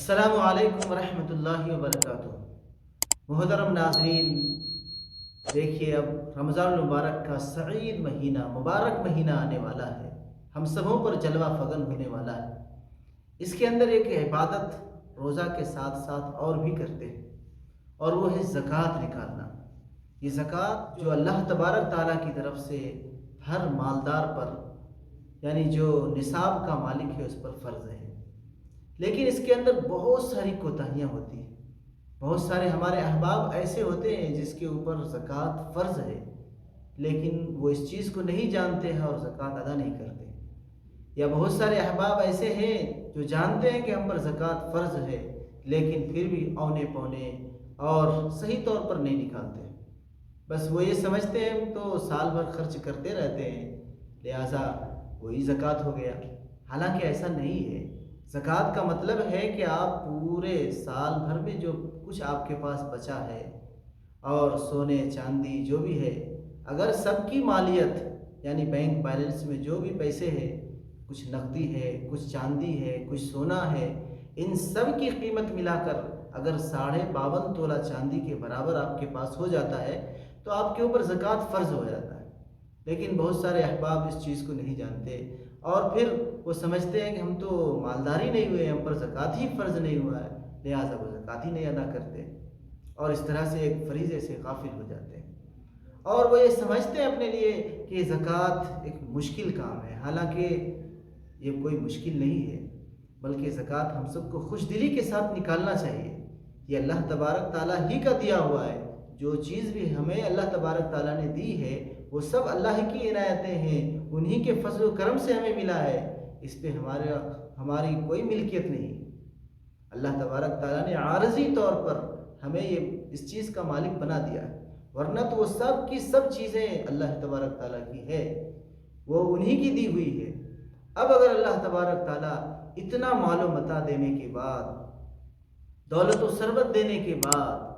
السلام علیکم ورحمۃ اللہ وبرکاتہ۔ محترم ناظرین، دیکھیے اب رمضان المبارک کا سعید مہینہ، مبارک مہینہ آنے والا ہے، ہم سبوں پر جلوہ فگن ہونے والا ہے۔ اس کے اندر ایک عبادت روزہ کے ساتھ ساتھ اور بھی کرتے ہیں، اور وہ ہے زکوٰۃ نکالنا۔ یہ زکوٰۃ جو اللہ تبارک تعالیٰ کی طرف سے ہر مالدار پر، یعنی جو نصاب کا مالک ہے، اس پر فرض ہے۔ لیکن اس کے اندر بہت ساری کوتاہیاں ہوتی ہیں۔ بہت سارے ہمارے احباب ایسے ہوتے ہیں جس کے اوپر زکوٰۃ فرض ہے، لیکن وہ اس چیز کو نہیں جانتے ہیں اور زکوٰۃ ادا نہیں کرتے۔ یا بہت سارے احباب ایسے ہیں جو جانتے ہیں کہ ہم پر زکوٰۃ فرض ہے، لیکن پھر بھی اونے پونے اور صحیح طور پر نہیں نکالتے۔ بس وہ یہ سمجھتے ہیں ہم تو سال بھر خرچ کرتے رہتے ہیں، لہٰذا وہی زکوٰۃ ہو گیا۔ حالانکہ ایسا نہیں ہے۔ زکوٰۃ کا مطلب ہے کہ آپ پورے سال بھر میں جو کچھ آپ کے پاس بچا ہے، اور سونے چاندی جو بھی ہے، اگر سب کی مالیت یعنی بینک بیلنس میں جو بھی پیسے ہیں، کچھ نقدی ہے، کچھ چاندی ہے، کچھ سونا ہے، ان سب کی قیمت ملا کر اگر 52.5 تولہ چاندی کے برابر آپ کے پاس ہو جاتا ہے تو آپ کے اوپر زکوٰۃ فرض ہو جاتا ہے۔ لیکن بہت سارے احباب اس چیز کو نہیں جانتے، اور پھر وہ سمجھتے ہیں کہ ہم تو مالداری نہیں ہوئے، ہم پر زکوٰۃ ہی فرض نہیں ہوا ہے، لہٰذا وہ زکوٰۃ ہی نہیں ادا کرتے، اور اس طرح سے ایک فریضے سے غافل ہو جاتے ہیں۔ اور وہ یہ سمجھتے ہیں اپنے لیے کہ زکوٰۃ ایک مشکل کام ہے، حالانکہ یہ کوئی مشکل نہیں ہے، بلکہ زکوٰۃ ہم سب کو خوش دلی کے ساتھ نکالنا چاہیے۔ یہ اللہ تبارک تعالیٰ ہی کا دیا ہوا ہے۔ جو چیز بھی ہمیں اللہ تبارک تعالیٰ نے دی ہے وہ سب اللہ کی عنایتیں ہیں، انہی کے فضل و کرم سے ہمیں ملا ہے، اس پہ ہماری کوئی ملکیت نہیں۔ اللہ تبارک تعالیٰ نے عارضی طور پر ہمیں یہ اس چیز کا مالک بنا دیا ہے، ورنہ تو وہ سب کی سب چیزیں اللہ تبارک تعالیٰ کی ہے، وہ انہی کی دی ہوئی ہے۔ اب اگر اللہ تبارک تعالیٰ اتنا مال و متاع دینے کے بعد، دولت و ثروت دینے کے بعد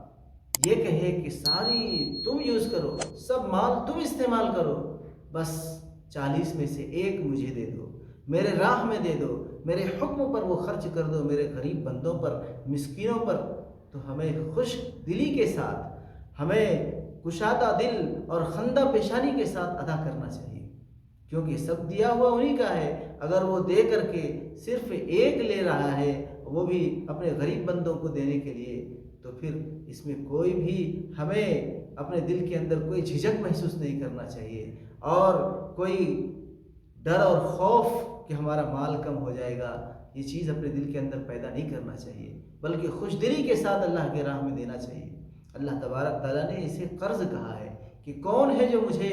یہ کہے کہ ساری تم یوز کرو، سب مال تم استعمال کرو، بس 40 میں سے 1 مجھے دے دو، میرے راہ میں دے دو، میرے حکم پر وہ خرچ کر دو، میرے غریب بندوں پر، مسکینوں پر، تو ہمیں خوش دلی کے ساتھ، ہمیں کشادہ دل اور خندہ پیشانی کے ساتھ ادا کرنا چاہیے، کیونکہ سب دیا ہوا انہی کا ہے۔ اگر وہ دے کر کے صرف 1 لے رہا ہے، وہ بھی اپنے غریب بندوں کو دینے کے لیے، تو پھر اس میں کوئی بھی ہمیں اپنے دل کے اندر کوئی جھجک محسوس نہیں کرنا چاہیے، اور کوئی ڈر اور خوف کہ ہمارا مال کم ہو جائے گا، یہ چیز اپنے دل کے اندر پیدا نہیں کرنا چاہیے، بلکہ خوش دلی کے ساتھ اللہ کے راہ میں دینا چاہیے۔ اللہ تبارک تعالیٰ نے اسے قرض کہا ہے کہ کون ہے جو مجھے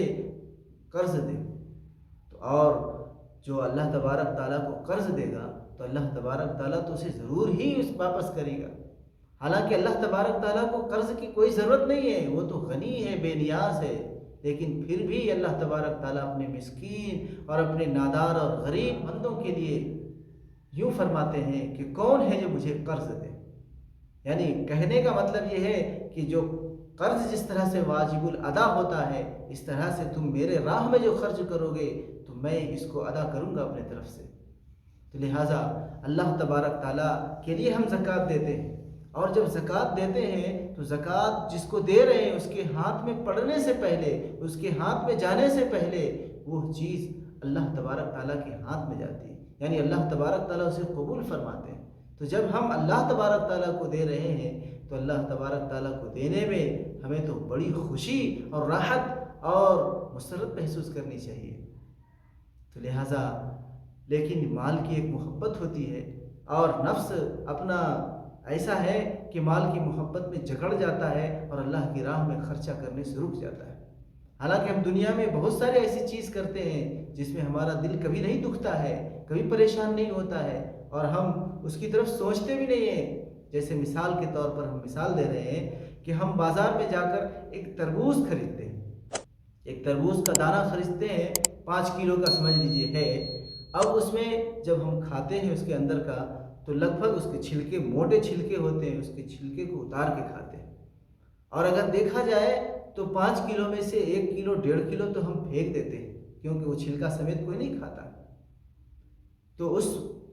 قرض دے، تو اور جو اللہ تبارک تعالیٰ کو قرض دے گا تو اللہ تبارک تعالیٰ تو اسے ضرور ہی اس واپس کرے گا۔ حالانکہ اللہ تبارک تعالیٰ کو قرض کی کوئی ضرورت نہیں ہے، وہ تو غنی ہے، بے نیاز ہے، لیکن پھر بھی اللہ تبارک تعالیٰ اپنے مسکین اور اپنے نادار اور غریب بندوں کے لیے یوں فرماتے ہیں کہ کون ہے جو مجھے قرض دے۔ یعنی کہنے کا مطلب یہ ہے کہ جو قرض جس طرح سے واجب الادا ہوتا ہے، اس طرح سے تم میرے راہ میں جو خرچ کرو گے تو میں اس کو ادا کروں گا اپنے طرف سے۔ تو لہٰذا اللہ تبارک تعالیٰ کے لیے ہم زکوٰۃ دیتے ہیں، اور جب زکوٰۃ دیتے ہیں تو زکوٰۃ جس کو دے رہے ہیں اس کے ہاتھ میں پڑنے سے پہلے، اس کے ہاتھ میں جانے سے پہلے وہ چیز اللہ تبارک تعالیٰ کے ہاتھ میں جاتی ہے، یعنی اللہ تبارک تعالیٰ اسے قبول فرماتے ہیں۔ تو جب ہم اللہ تبارک تعالیٰ کو دے رہے ہیں تو اللہ تبارک تعالیٰ کو دینے میں ہمیں تو بڑی خوشی اور راحت اور مسرت محسوس کرنی چاہیے۔ تو لہٰذا لیکن مال کی ایک محبت ہوتی ہے، اور نفس اپنا ایسا ہے کہ مال کی محبت میں جکڑ جاتا ہے اور اللہ کی راہ میں خرچہ کرنے سے رک جاتا ہے۔ حالانکہ ہم دنیا میں بہت سارے ایسی چیز کرتے ہیں جس میں ہمارا دل کبھی نہیں دکھتا ہے، کبھی پریشان نہیں ہوتا ہے، اور ہم اس کی طرف سوچتے بھی نہیں ہیں۔ جیسے مثال کے طور پر ہم مثال دے رہے ہیں کہ ہم بازار میں جا کر ایک تربوز خریدتے ہیں، ایک تربوز کا دانہ خریدتے ہیں، 5 کلو کا سمجھ لیجئے ہے۔ اب اس میں جب ہم کھاتے ہیں اس کے اندر کا، تو لگ بھگ اس کے چھلکے موٹے چھلکے ہوتے ہیں، اس کے چھلکے کو اتار کے کھاتے ہیں، اور اگر دیکھا جائے تو 5 کلو میں سے 1 کلو 1.5 کلو تو ہم پھینک دیتے ہیں، کیونکہ وہ چھلکا سمیت کوئی نہیں کھاتا۔ تو اس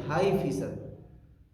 2.5%,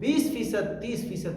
20% 30%